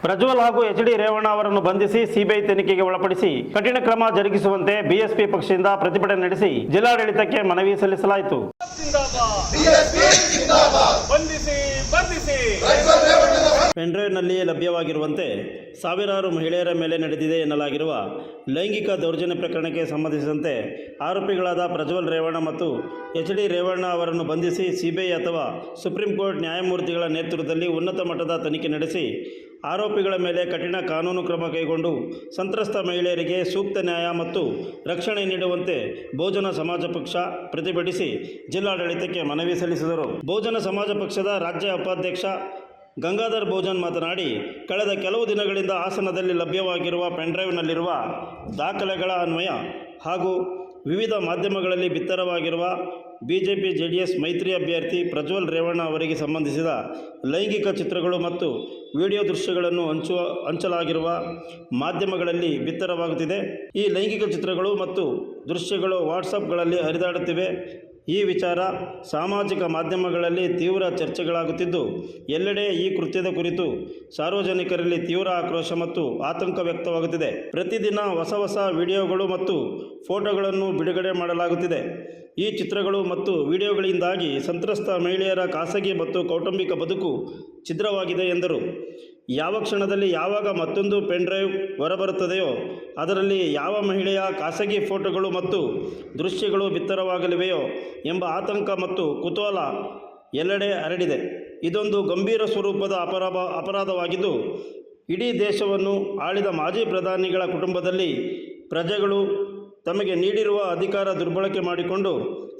ಪ್ರಜ್ವಲ್ ಹಾಗೂ ಎಚ್.ಡಿ. ರೇವಣ್ಣ ಅವರನ್ನು ಬಂಧಿಸಿ ಸಿಬಿಐ ತನಿಖೆಗೆ ಒಳಪಡಿಸಿ ಕಠಿಣ ಕ್ರಮ ಜರುಗಿಸುವಂತೆ ಬಿಎಸ್ಪಿ ಪಕ್ಷದಿಂದ ಪ್ರತಿಭಟನೆ ನಡೆಸಿ ಜಿಲ್ಲಾಡಳಿತಕ್ಕೆ ಮನವಿ ಸಲ್ಲಿಸಲಾಯಿತು. ಪೆನ್ಡ್ರೈವ್ನಲ್ಲಿ ಲಭ್ಯವಾಗಿರುವಂತೆ ಸಾವಿರಾರು ಮಹಿಳೆಯರ ಮೇಲೆ ನಡೆದಿದೆ ಎನ್ನಲಾಗಿರುವ ಲೈಂಗಿಕ ದೌರ್ಜನ್ಯ ಪ್ರಕರಣಕ್ಕೆ ಸಂಬಂಧಿಸಿದಂತೆ ಆರೋಪಿಗಳಾದ ಪ್ರಜ್ವಲ್ ರೇವಣ್ಣ ಮತ್ತು ಎಚ್.ಡಿ. ರೇವಣ್ಣ ಅವರನ್ನು ಬಂಧಿಸಿ ಸಿಬಿಐ ಅಥವಾ ಸುಪ್ರೀಂ ಕೋರ್ಟ್ ನ್ಯಾಯಮೂರ್ತಿಗಳ ನೇತೃತ್ವದಲ್ಲಿ ಉನ್ನತ ಮಟ್ಟದ ತನಿಖೆ ನಡೆಸಿ ಆರೋಪಿಗಳ ಮೇಲೆ ಕಠಿಣ ಕಾನೂನು ಕ್ರಮ ಕೈಗೊಂಡು ಸಂತ್ರಸ್ತ ಮಹಿಳೆಯರಿಗೆ ಸೂಕ್ತ ನ್ಯಾಯ ಮತ್ತು ರಕ್ಷಣೆ ನೀಡುವಂತೆ ಬಹುಜನ ಸಮಾಜ ಪಕ್ಷ ಪ್ರತಿಭಟಿಸಿ ಜಿಲ್ಲಾಡಳಿತಕ್ಕೆ ಮನವಿ ಸಲ್ಲಿಸಿದರು. ಬಹುಜನ ಸಮಾಜ ಪಕ್ಷದ ರಾಜ್ಯ ಉಪಾಧ್ಯಕ್ಷ ಗಂಗಾಧರ್ ಬಹುಜನ್ ಮಾತನಾಡಿ, ಕಳೆದ ಕೆಲವು ದಿನಗಳಿಂದ ಹಾಸನದಲ್ಲಿ ಲಭ್ಯವಾಗಿರುವ ಪೆನ್ಡ್ರೈವ್ನಲ್ಲಿರುವ ದಾಖಲೆಗಳ ಅನ್ವಯ ಹಾಗೂ ವಿವಿಧ ಮಾಧ್ಯಮಗಳಲ್ಲಿ ಬಿತ್ತರವಾಗಿರುವ ಬಿಜೆಪಿ ಜೆಡಿಎಸ್ ಮೈತ್ರಿ ಅಭ್ಯರ್ಥಿ ಪ್ರಜ್ವಲ್ ರೇವಣ್ಣ ಅವರಿಗೆ ಸಂಬಂಧಿಸಿದ ಲೈಂಗಿಕ ಚಿತ್ರಗಳು ಮತ್ತು ವಿಡಿಯೋ ದೃಶ್ಯಗಳನ್ನು ಹಂಚಲಾಗಿರುವ ಮಾಧ್ಯಮಗಳಲ್ಲಿ ಬಿತ್ತರವಾಗುತ್ತಿದೆ. ಈ ಲೈಂಗಿಕ ಚಿತ್ರಗಳು ಮತ್ತು ದೃಶ್ಯಗಳು ವಾಟ್ಸಪ್ಗಳಲ್ಲಿ ಹರಿದಾಡುತ್ತಿವೆ. ಈ ವಿಚಾರ ಸಾಮಾಜಿಕ ಮಾಧ್ಯಮಗಳಲ್ಲಿ ತೀವ್ರ ಚರ್ಚೆಗಳಾಗುತ್ತಿದ್ದು, ಎಲ್ಲೆಡೆ ಈ ಕೃತ್ಯದ ಕುರಿತು ಸಾರ್ವಜನಿಕರಲ್ಲಿ ತೀವ್ರ ಆಕ್ರೋಶ ಮತ್ತು ಆತಂಕ ವ್ಯಕ್ತವಾಗುತ್ತಿದೆ. ಪ್ರತಿದಿನ ಹೊಸ ವಿಡಿಯೋಗಳು ಮತ್ತು ಫೋಟೋಗಳನ್ನು ಬಿಡುಗಡೆ ಮಾಡಲಾಗುತ್ತಿದೆ. ಈ ಚಿತ್ರಗಳು ಮತ್ತು ವಿಡಿಯೋಗಳಿಂದಾಗಿ ಸಂತ್ರಸ್ತ ಮಹಿಳೆಯರ ಖಾಸಗಿ ಮತ್ತು ಕೌಟುಂಬಿಕ ಬದುಕು ಛಿದ್ರವಾಗಿದೆ ಎಂದರು. ಯಾವ ಕ್ಷಣದಲ್ಲಿ ಯಾವಾಗ ಮತ್ತೊಂದು ಪೆನ್ಡ್ರೈವ್ ಹೊರಬರುತ್ತದೆಯೋ ಅದರಲ್ಲಿ ಯಾವ ಮಹಿಳೆಯ ಖಾಸಗಿ ಫೋಟೋಗಳು ಮತ್ತು ದೃಶ್ಯಗಳು ಬಿತ್ತರವಾಗಲಿವೆಯೋ ಎಂಬ ಆತಂಕ ಮತ್ತು ಕುತೂಹಲ ಎಲ್ಲೆಡೆ ಹರಡಿದೆ. ಇದೊಂದು ಗಂಭೀರ ಸ್ವರೂಪದ ಅಪರಾಧವಾಗಿದ್ದು, ಇಡೀ ದೇಶವನ್ನು ಆಳಿದ ಮಾಜಿ ಪ್ರಧಾನಿಗಳ ಕುಟುಂಬದಲ್ಲಿ ಪ್ರಜೆಗಳು ತಮಗೆ ನೀಡಿರುವ ಅಧಿಕಾರ ದುರ್ಬಳಕೆ ಮಾಡಿಕೊಂಡು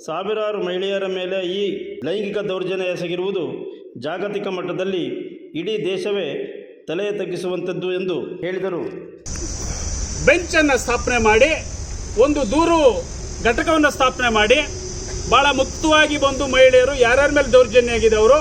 ಸಾವಿರಾರು ಮಹಿಳೆಯರ ಮೇಲೆ ಈ ಲೈಂಗಿಕ ದೌರ್ಜನ್ಯ ಎಸಗಿರುವುದು ಜಾಗತಿಕ ಮಟ್ಟದಲ್ಲಿ ಇಡೀ ದೇಶವೇ ತಲೆ ತಗ್ಗಿಸುವಂಥದ್ದು ಎಂದು ಹೇಳಿದರು. ಬೆಂಚನ್ನು ಸ್ಥಾಪನೆ ಮಾಡಿ, ಒಂದು ದೂರು ಘಟಕವನ್ನು ಸ್ಥಾಪನೆ ಮಾಡಿ, ಬಹಳ ಮುಕ್ತವಾಗಿ ಬಂದು ಮಹಿಳೆಯರು ಯಾರ್ಯಾರ ಮೇಲೆ ದೌರ್ಜನ್ಯ ಆಗಿದೆ ಅವರು